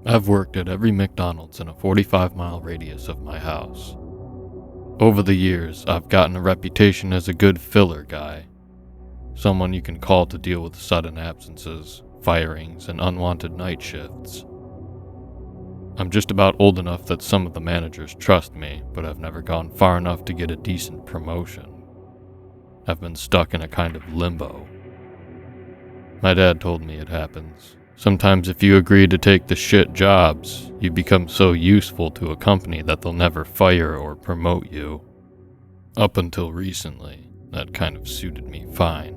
I've worked at every McDonald's in a 45-mile radius of my house. Over the years, I've gotten a reputation as a good filler guy. Someone you can call to deal with sudden absences, firings, and unwanted night shifts. I'm just about old enough that some of the managers trust me, but I've never gone far enough to get a decent promotion. I've been stuck in a kind of limbo. My dad told me it happens. Sometimes if you agree to take the shit jobs, you become so useful to a company that they'll never fire or promote you. Up until recently, that kind of suited me fine.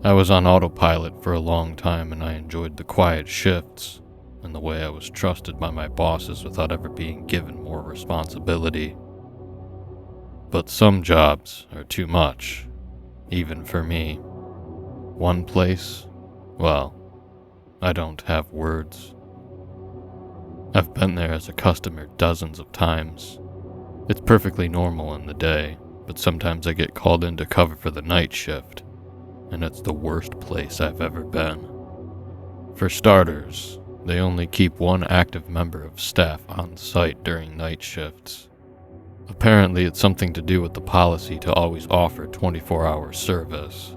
I was on autopilot for a long time and I enjoyed the quiet shifts and the way I was trusted by my bosses without ever being given more responsibility. But some jobs are too much, even for me. One place, well, I don't have words. I've been there as a customer dozens of times. It's perfectly normal in the day, but sometimes I get called in to cover for the night shift, and it's the worst place I've ever been. For starters, they only keep one active member of staff on site during night shifts. Apparently it's something to do with the policy to always offer 24-hour service.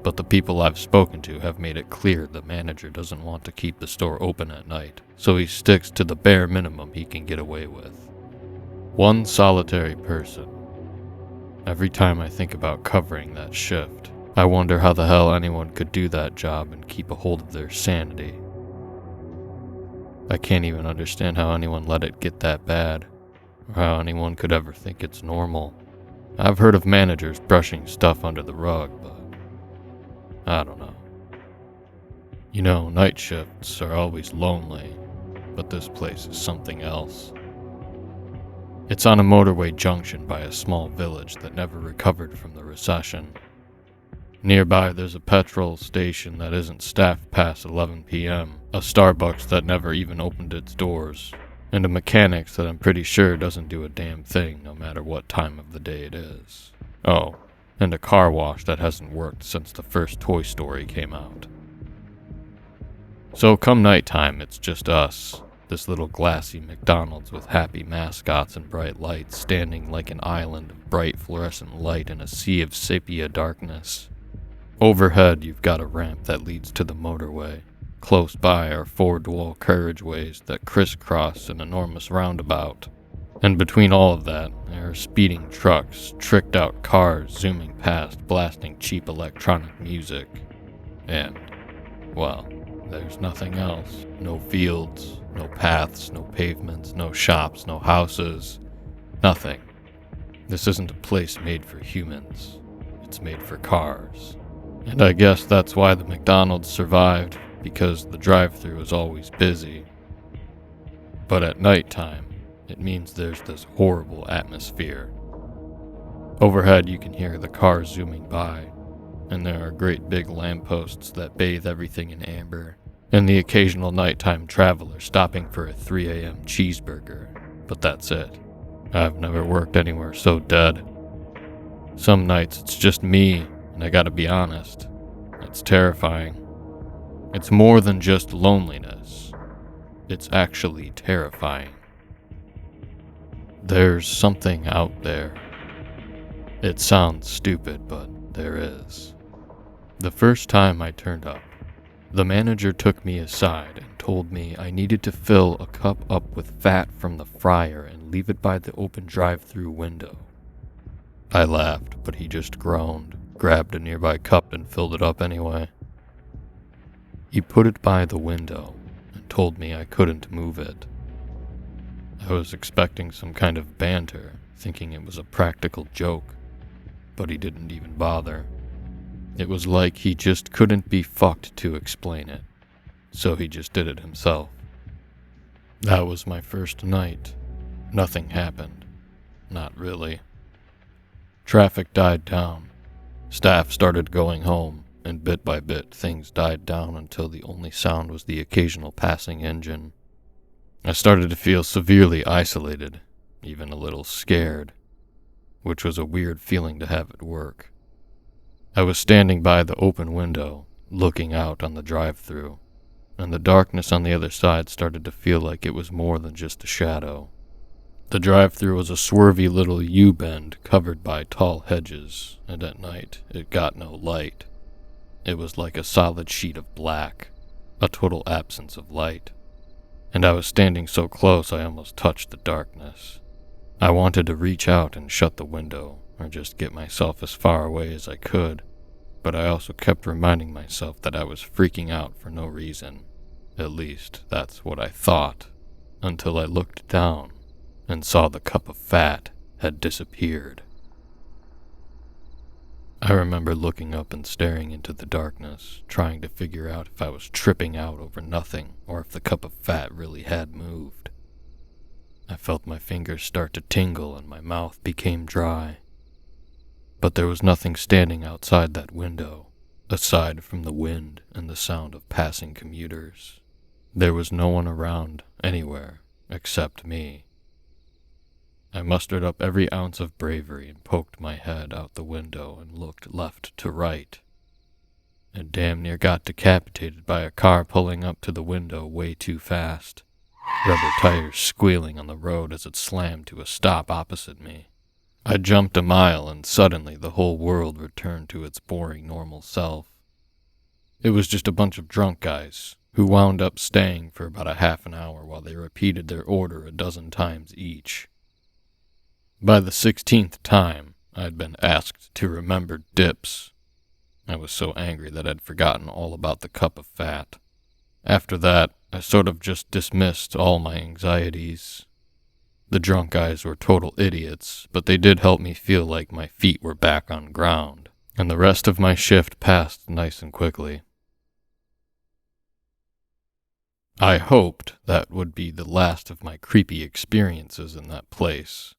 But the people I've spoken to have made it clear the manager doesn't want to keep the store open at night, so he sticks to the bare minimum he can get away with. One solitary person. Every time I think about covering that shift, I wonder how the hell anyone could do that job and keep a hold of their sanity. I can't even understand how anyone let it get that bad, or how anyone could ever think it's normal. I've heard of managers brushing stuff under the rug, but I don't know. You know, night shifts are always lonely, but this place is something else. It's on a motorway junction by a small village that never recovered from the recession. Nearby there's a petrol station that isn't staffed past 11 p.m., a Starbucks that never even opened its doors, and a mechanics that I'm pretty sure doesn't do a damn thing no matter what time of the day it is. Oh, and a car wash that hasn't worked since the first Toy Story came out. So come nighttime, it's just us, this little glassy McDonald's with happy mascots and bright lights standing like an island of bright fluorescent light in a sea of sepia darkness. Overhead, you've got a ramp that leads to the motorway. Close by are 4 dual carriageways that crisscross an enormous roundabout. And between all of that, there are speeding trucks, tricked-out cars zooming past, blasting cheap electronic music. And, well, there's nothing else. No fields, no paths, no pavements, no shops, no houses. Nothing. This isn't a place made for humans. It's made for cars. And I guess that's why the McDonald's survived, because the drive-thru is always busy. But at nighttime, it means there's this horrible atmosphere. Overhead you can hear the cars zooming by, and there are great big lampposts that bathe everything in amber, and the occasional nighttime traveler stopping for a 3 a.m. cheeseburger, but that's it. I've never worked anywhere so dead. Some nights it's just me, and I gotta be honest, it's terrifying. It's more than just loneliness. It's actually terrifying. There's something out there. It sounds stupid, but there is. The first time I turned up, the manager took me aside and told me I needed to fill a cup up with fat from the fryer and leave it by the open drive-thru window. I laughed, but he just groaned, grabbed a nearby cup and filled it up anyway. He put it by the window and told me I couldn't move it. I was expecting some kind of banter, thinking it was a practical joke, but he didn't even bother. It was like he just couldn't be fucked to explain it, so he just did it himself. That was my first night. Nothing happened. Not really. Traffic died down. Staff started going home, and bit by bit things died down until the only sound was the occasional passing engine. I started to feel severely isolated, even a little scared, which was a weird feeling to have at work. I was standing by the open window, looking out on the drive-thru. and the darkness on the other side started to feel like it was more than just a shadow. The drive-thru was a swervy little U-bend covered by tall hedges, and at night it got no light. It was like a solid sheet of black, a total absence of light. And I was standing so close I almost touched the darkness. I wanted to reach out and shut the window, or just get myself as far away as I could, but I also kept reminding myself that I was freaking out for no reason. At least, that's what I thought, until I looked down and saw the cup of fat had disappeared. I remember looking up and staring into the darkness, trying to figure out if I was tripping out over nothing or if the cup of fat really had moved. I felt my fingers start to tingle and my mouth became dry. But there was nothing standing outside that window, aside from the wind and the sound of passing commuters. There was no one around anywhere except me. I mustered up every ounce of bravery and poked my head out the window and looked left to right. And damn near got decapitated by a car pulling up to the window way too fast, rubber tires squealing on the road as it slammed to a stop opposite me. I jumped a mile and suddenly the whole world returned to its boring normal self. It was just a bunch of drunk guys who wound up staying for about a half an hour while they repeated their order a dozen times each. By the 16th time, I'd been asked to remember dips. I was so angry that I'd forgotten all about the cup of fat. After that, I sort of just dismissed all my anxieties. The drunk guys were total idiots, but they did help me feel like my feet were back on ground, and the rest of my shift passed nice and quickly. I hoped that would be the last of my creepy experiences in that place.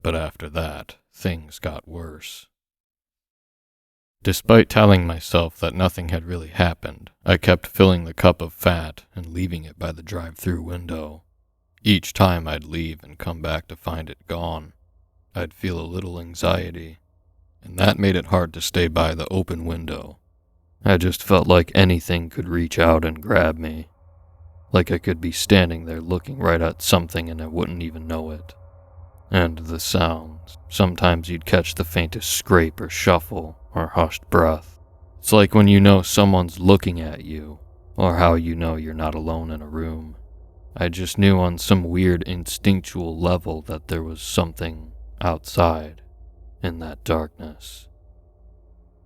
But after that, things got worse. Despite telling myself that nothing had really happened, I kept filling the cup of fat and leaving it by the drive-thru window. Each time I'd leave and come back to find it gone, I'd feel a little anxiety, and that made it hard to stay by the open window. I just felt like anything could reach out and grab me, like I could be standing there looking right at something and I wouldn't even know it. And the sounds. Sometimes you'd catch the faintest scrape or shuffle or hushed breath. It's like when you know someone's looking at you, or how you know you're not alone in a room. I just knew on some weird instinctual level that there was something outside in that darkness.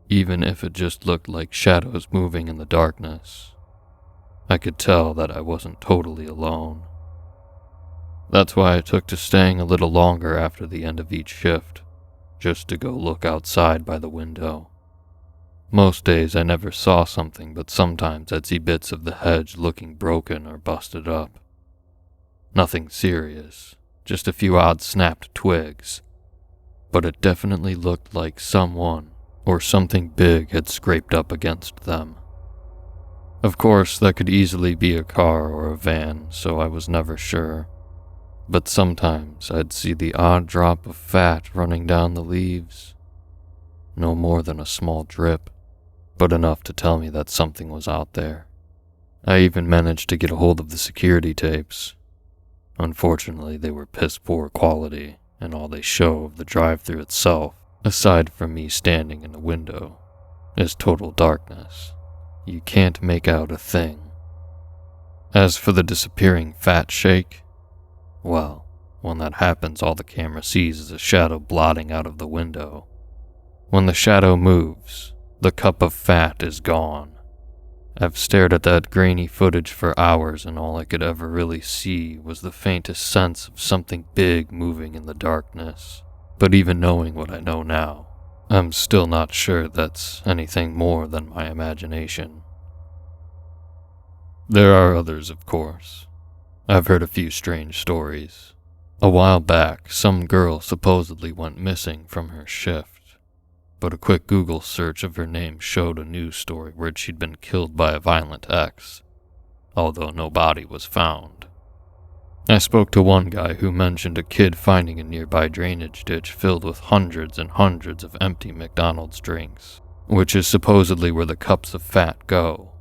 Even if it just looked like shadows moving in the darkness, I could tell that I wasn't totally alone. That's why I took to staying a little longer after the end of each shift, just to go look outside by the window. Most days I never saw something, but sometimes I'd see bits of the hedge looking broken or busted up. Nothing serious, just a few odd snapped twigs, but it definitely looked like someone or something big had scraped up against them. Of course, that could easily be a car or a van, so I was never sure. But sometimes I'd see the odd drop of fat running down the leaves. No more than a small drip, but enough to tell me that something was out there. I even managed to get a hold of the security tapes. Unfortunately, they were piss-poor quality, and all they show of the drive-thru itself, aside from me standing in the window, is total darkness. You can't make out a thing. As for the disappearing fat shake, well, when that happens, all the camera sees is a shadow blotting out of the window. When the shadow moves, the cup of fat is gone. I've stared at that grainy footage for hours, and all I could ever really see was the faintest sense of something big moving in the darkness. But even knowing what I know now, I'm still not sure that's anything more than my imagination. There are others, of course. I've heard a few strange stories. A while back, some girl supposedly went missing from her shift, but a quick Google search of her name showed a news story where she'd been killed by a violent ex, although no body was found. I spoke to one guy who mentioned a kid finding a nearby drainage ditch filled with hundreds and hundreds of empty McDonald's drinks, which is supposedly where the cups of fat go.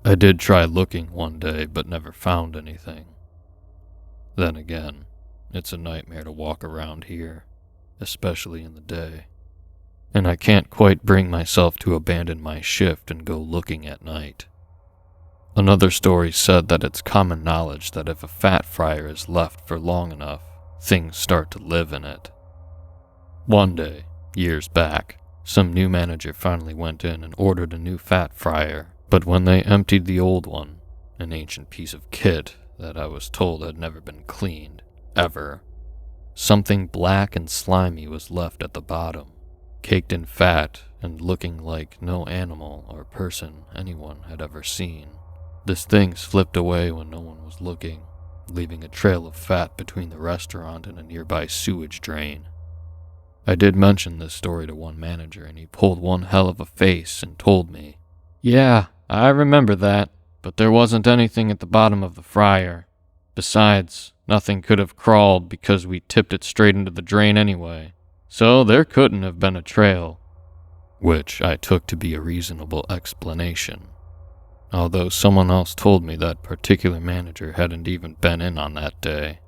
I did try looking one day, but never found anything. Then again, it's a nightmare to walk around here, especially in the day. And I can't quite bring myself to abandon my shift and go looking at night. Another story said that it's common knowledge that if a fat fryer is left for long enough, things start to live in it. One day, years back, some new manager finally went in and ordered a new fat fryer, but when they emptied the old one, an ancient piece of kit that I was told had never been cleaned, ever, something black and slimy was left at the bottom, caked in fat and looking like no animal or person anyone had ever seen. This thing slipped away when no one was looking, leaving a trail of fat between the restaurant and a nearby sewage drain. I did mention this story to one manager, and he pulled one hell of a face and told me, "Yeah, I remember that, but there wasn't anything at the bottom of the fryer. Besides, nothing could have crawled because we tipped it straight into the drain anyway, so there couldn't have been a trail," which I took to be a reasonable explanation. Although someone else told me that particular manager hadn't even been in on that day.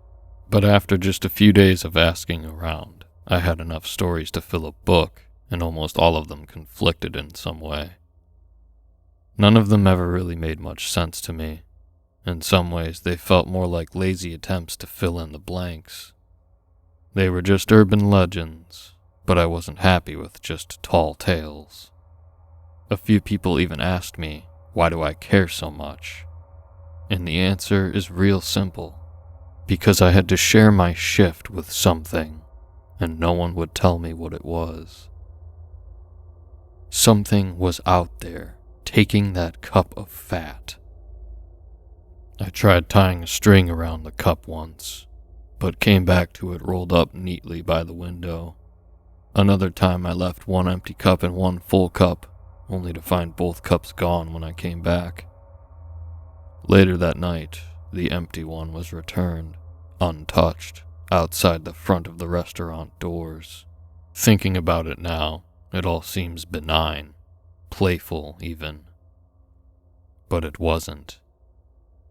But after just a few days of asking around, I had enough stories to fill a book, and almost all of them conflicted in some way. None of them ever really made much sense to me. In some ways, they felt more like lazy attempts to fill in the blanks. They were just urban legends, but I wasn't happy with just tall tales. A few people even asked me, why do I care so much? And the answer is real simple. Because I had to share my shift with something, and no one would tell me what it was. Something was out there, taking that cup of fat. I tried tying a string around the cup once, but came back to it rolled up neatly by the window. Another time I left one empty cup and one full cup, only to find both cups gone when I came back. Later that night, the empty one was returned, untouched, outside the front of the restaurant doors. Thinking about it now, it all seems benign, playful even. But it wasn't.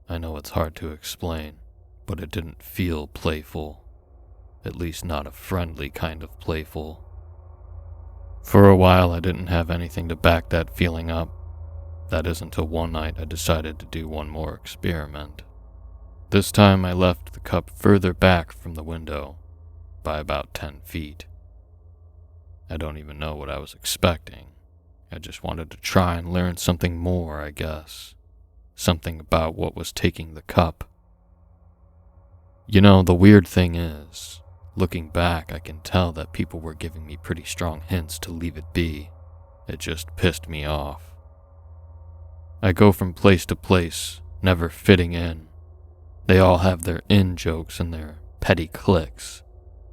I know it's hard to explain, but it didn't feel playful. At least not a friendly kind of playful. For a while I didn't have anything to back that feeling up. That is until one night I decided to do one more experiment. This time I left the cup further back from the window, by about 10 feet. I don't even know what I was expecting. I just wanted to try and learn something more, I guess. Something about what was taking the cup. You know, the weird thing is, looking back, I can tell that people were giving me pretty strong hints to leave it be. It just pissed me off. I go from place to place, never fitting in. They all have their in-jokes and their petty cliques.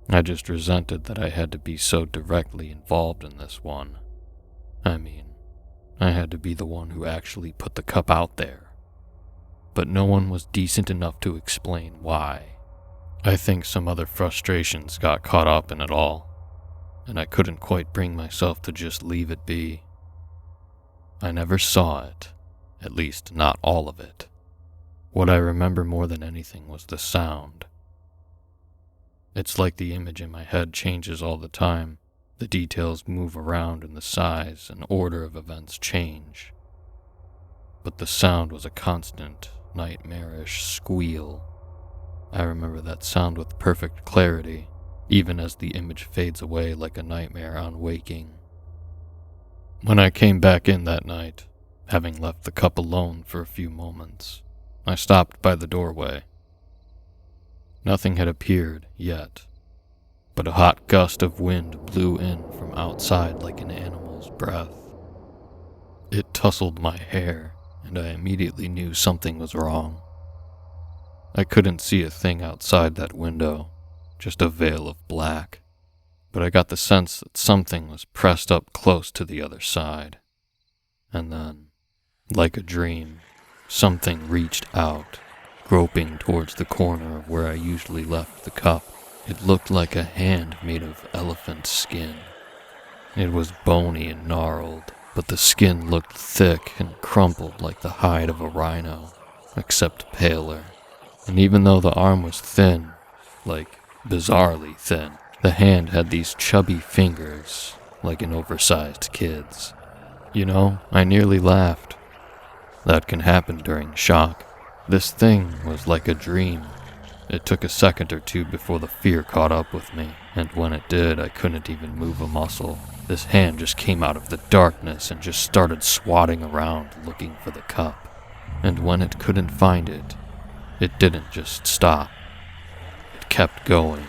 I just resented that I had to be so directly involved in this one. I mean, I had to be the one who actually put the cup out there. But no one was decent enough to explain why. I think some other frustrations got caught up in it all, and I couldn't quite bring myself to just leave it be. I never saw it, at least not all of it. What I remember more than anything was the sound. It's like the image in my head changes all the time. The details move around and the size and order of events change. But the sound was a constant, nightmarish squeal. I remember that sound with perfect clarity, even as the image fades away like a nightmare on waking. When I came back in that night, having left the cup alone for a few moments, I stopped by the doorway. Nothing had appeared yet, but a hot gust of wind blew in from outside like an animal's breath. It tousled my hair, and I immediately knew something was wrong. I couldn't see a thing outside that window, just a veil of black, but I got the sense that something was pressed up close to the other side. And then, like a dream, something reached out, groping towards the corner of where I usually left the cup. It looked like a hand made of elephant skin. It was bony and gnarled, but the skin looked thick and crumpled like the hide of a rhino, except paler. And even though the arm was thin, like bizarrely thin, the hand had these chubby fingers, like an oversized kid's. You know, I nearly laughed. That can happen during shock. This thing was like a dream. It took a second or two before the fear caught up with me, and when it did, I couldn't even move a muscle. This hand just came out of the darkness and just started swatting around looking for the cup. And when it couldn't find it, it didn't just stop. It kept going.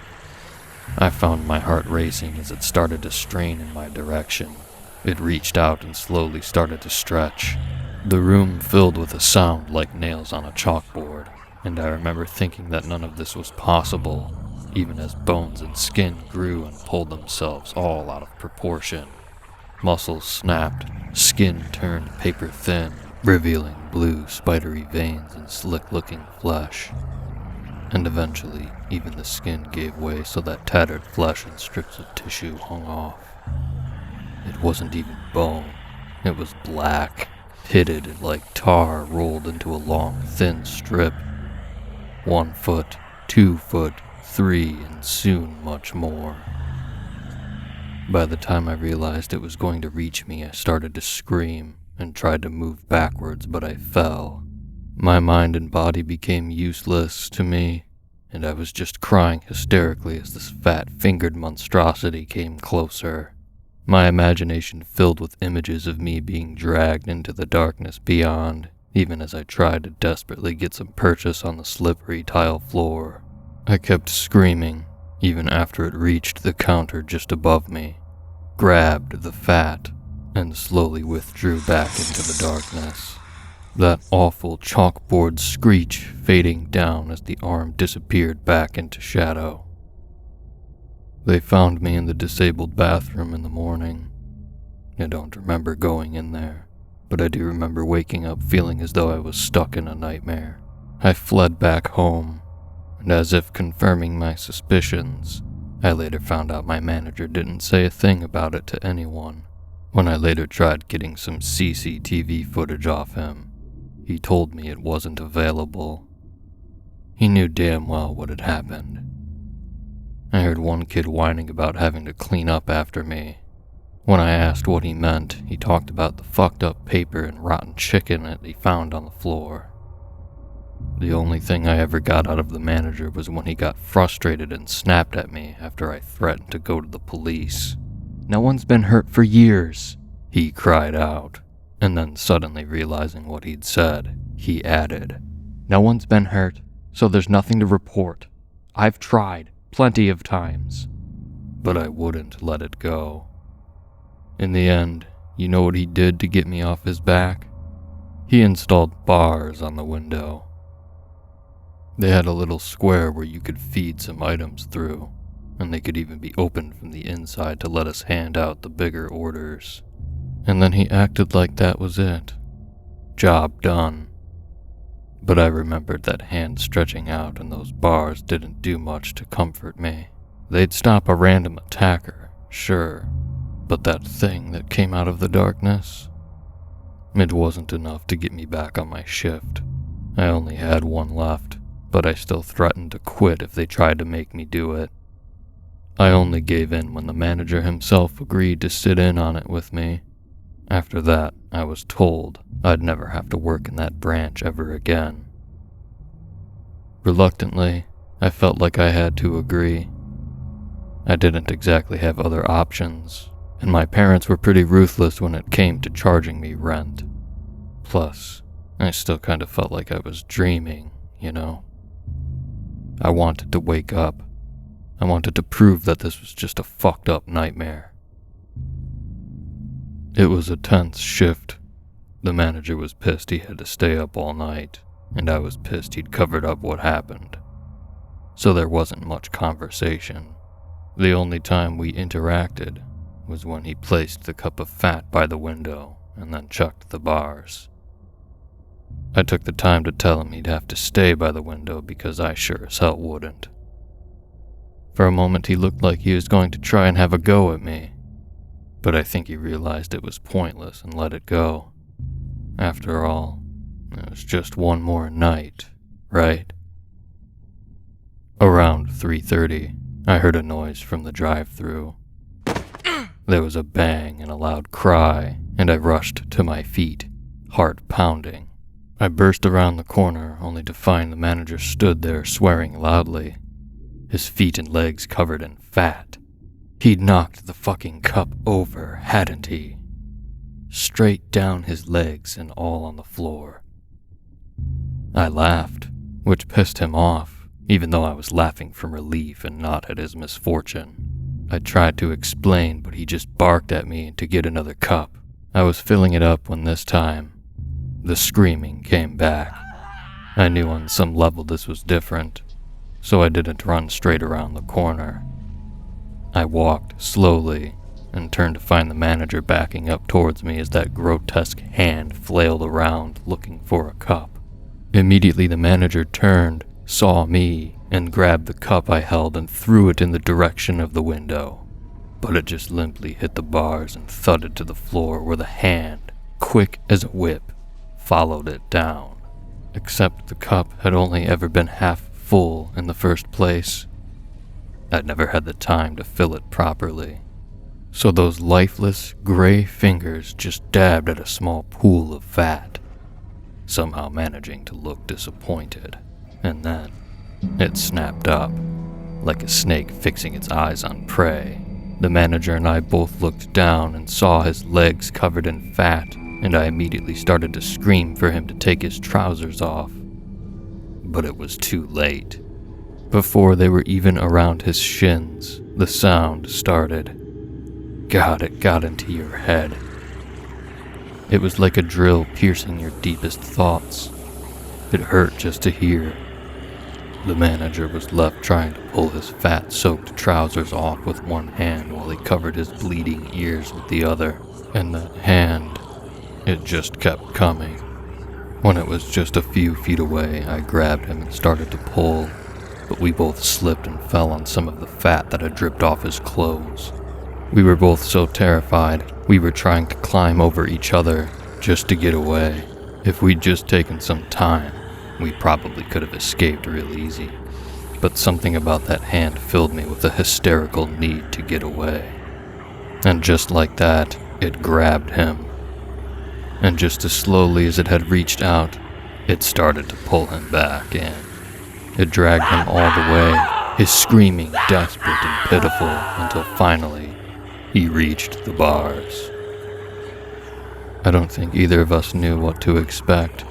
I found my heart racing as it started to strain in my direction. It reached out and slowly started to stretch. The room filled with a sound like nails on a chalkboard, and I remember thinking that none of this was possible, even as bones and skin grew and pulled themselves all out of proportion. Muscles snapped, skin turned paper thin, revealing blue, spidery veins and slick-looking flesh. And eventually, even the skin gave way so that tattered flesh and strips of tissue hung off. It wasn't even bone. It was black, pitted like tar rolled into a long, thin strip. 1 foot, 2 foot, 3, and soon much more. By the time I realized it was going to reach me, I started to scream and tried to move backwards, but I fell. My mind and body became useless to me, and I was just crying hysterically as this fat-fingered monstrosity came closer. My imagination filled with images of me being dragged into the darkness beyond, even as I tried to desperately get some purchase on the slippery tile floor. I kept screaming, even after it reached the counter just above me, grabbed the fat, and slowly withdrew back into the darkness. That awful chalkboard screech fading down as the arm disappeared back into shadow. They found me in the disabled bathroom in the morning. I don't remember going in there, but I do remember waking up feeling as though I was stuck in a nightmare. I fled back home, and as if confirming my suspicions, I later found out my manager didn't say a thing about it to anyone. When I later tried getting some CCTV footage off him, he told me it wasn't available. He knew damn well what had happened. I heard one kid whining about having to clean up after me. When I asked what he meant, he talked about the fucked up paper and rotten chicken that he found on the floor. The only thing I ever got out of the manager was when he got frustrated and snapped at me after I threatened to go to the police. "No one's been hurt for years," he cried out, and then suddenly realizing what he'd said, he added, "No one's been hurt, so there's nothing to report. I've tried, plenty of times." But I wouldn't let it go. In the end, you know what he did to get me off his back? He installed bars on the window. They had a little square where you could feed some items through, and they could even be opened from the inside to let us hand out the bigger orders. And then he acted like that was it. Job done. But I remembered that hand stretching out, and those bars didn't do much to comfort me. They'd stop a random attacker, sure, but that thing that came out of the darkness, it wasn't enough to get me back on my shift. I only had one left, but I still threatened to quit if they tried to make me do it. I only gave in when the manager himself agreed to sit in on it with me. After that, I was told I'd never have to work in that branch ever again. Reluctantly, I felt like I had to agree. I didn't exactly have other options, and my parents were pretty ruthless when it came to charging me rent. Plus, I still kind of felt like I was dreaming, you know? I wanted to wake up. I wanted to prove that this was just a fucked up nightmare. It was a tense shift. The manager was pissed he had to stay up all night, and I was pissed he'd covered up what happened. So there wasn't much conversation. The only time we interacted was when he placed the cup of fat by the window and then chucked the bars. I took the time to tell him he'd have to stay by the window because I sure as hell wouldn't. For a moment he looked like he was going to try and have a go at me, but I think he realized it was pointless and let it go. After all, it was just one more night, right? Around 3:30, I heard a noise from the drive-thru. There was a bang and a loud cry, and I rushed to my feet, heart pounding. I burst around the corner, only to find the manager stood there swearing loudly, his feet and legs covered in fat. He'd knocked the fucking cup over, hadn't he? Straight down his legs and all on the floor. I laughed, which pissed him off, even though I was laughing from relief and not at his misfortune. I tried to explain, but he just barked at me to get another cup. I was filling it up when this time, the screaming came back. I knew on some level this was different, so I didn't run straight around the corner. I walked slowly and turned to find the manager backing up towards me as that grotesque hand flailed around looking for a cup. Immediately the manager turned, saw me, and grabbed the cup I held and threw it in the direction of the window. But it just limply hit the bars and thudded to the floor where the hand, quick as a whip, followed it down. Except the cup had only ever been half full in the first place. I'd never had the time to fill it properly. So those lifeless, gray fingers just dabbed at a small pool of fat, somehow managing to look disappointed. And then it snapped up, like a snake fixing its eyes on prey. The manager and I both looked down and saw his legs covered in fat, and I immediately started to scream for him to take his trousers off. But it was too late. Before they were even around his shins, the sound started. God, it got into your head. It was like a drill piercing your deepest thoughts. It hurt just to hear. The manager was left trying to pull his fat-soaked trousers off with one hand while he covered his bleeding ears with the other. And that hand, it just kept coming. When it was just a few feet away, I grabbed him and started to pull, but we both slipped and fell on some of the fat that had dripped off his clothes. We were both so terrified, we were trying to climb over each other just to get away. If we'd just taken some time, we probably could have escaped real easy. But something about that hand filled me with a hysterical need to get away. And just like that, it grabbed him. And just as slowly as it had reached out, it started to pull him back in. It dragged him all the way, his screaming desperate and pitiful, until finally, he reached the bars. I don't think either of us knew what to expect,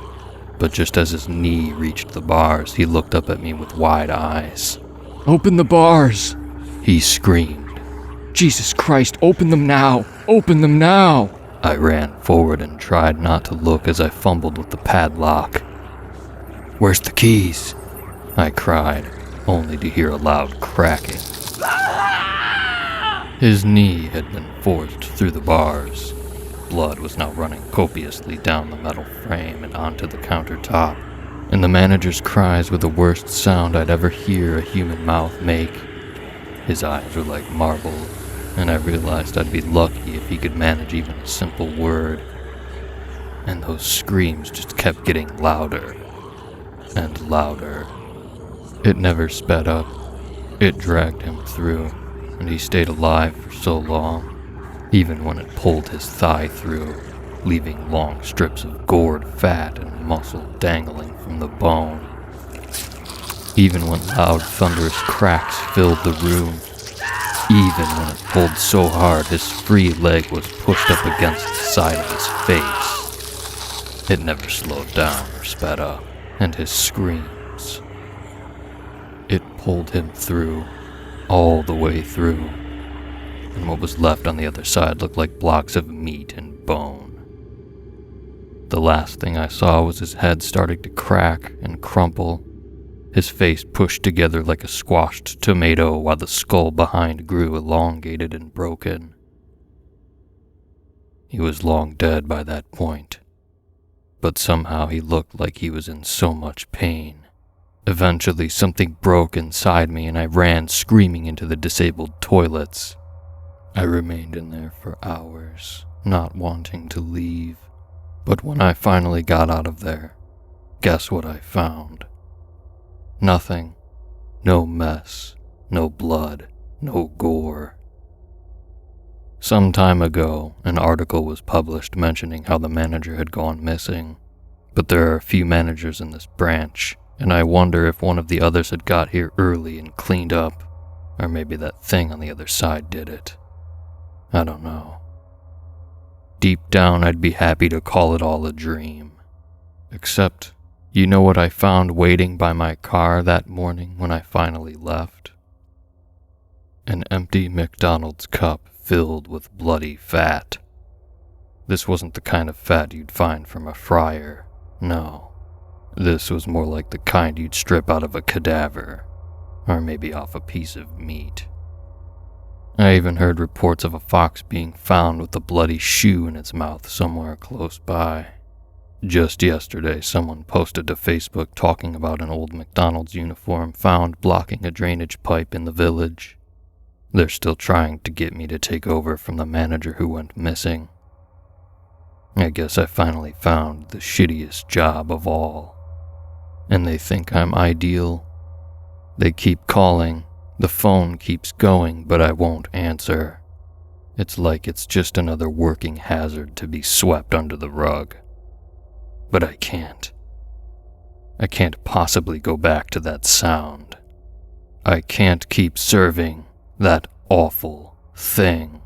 but just as his knee reached the bars, he looked up at me with wide eyes. "Open the bars!" he screamed. "Jesus Christ, open them now! Open them now!" I ran forward and tried not to look as I fumbled with the padlock. "Where's the keys?" I cried, only to hear a loud cracking. His knee had been forced through the bars. Blood was now running copiously down the metal frame and onto the countertop, and the manager's cries were the worst sound I'd ever hear a human mouth make. His eyes were like marble, and I realized I'd be lucky if he could manage even a simple word. And those screams just kept getting louder and louder. It never sped up. It dragged him through, and he stayed alive for so long, even when it pulled his thigh through, leaving long strips of gored fat and muscle dangling from the bone. Even when loud thunderous cracks filled the room, even when it pulled so hard his free leg was pushed up against the side of his face, it never slowed down or sped up, and his screams, it pulled him through, all the way through, and what was left on the other side looked like blocks of meat and bone. The last thing I saw was his head starting to crack and crumple, his face pushed together like a squashed tomato while the skull behind grew elongated and broken. He was long dead by that point, but somehow he looked like he was in so much pain. Eventually, something broke inside me and I ran screaming into the disabled toilets. I remained in there for hours, not wanting to leave. But when I finally got out of there, guess what I found? Nothing. No mess, no blood, no gore. Some time ago, an article was published mentioning how the manager had gone missing, but there are a few managers in this branch, and I wonder if one of the others had got here early and cleaned up, or maybe that thing on the other side did it. I don't know. Deep down, I'd be happy to call it all a dream. Except, you know what I found waiting by my car that morning when I finally left? An empty McDonald's cup filled with bloody fat. This wasn't the kind of fat you'd find from a fryer, no. This was more like the kind you'd strip out of a cadaver, or maybe off a piece of meat. I even heard reports of a fox being found with a bloody shoe in its mouth somewhere close by. Just yesterday, someone posted to Facebook talking about an old McDonald's uniform found blocking a drainage pipe in the village. They're still trying to get me to take over from the manager who went missing. I guess I finally found the shittiest job of all. And they think I'm ideal. They keep calling, the phone keeps going, but I won't answer. It's like it's just another working hazard to be swept under the rug. But I can't. I can't possibly go back to that sound. I can't keep serving that awful thing.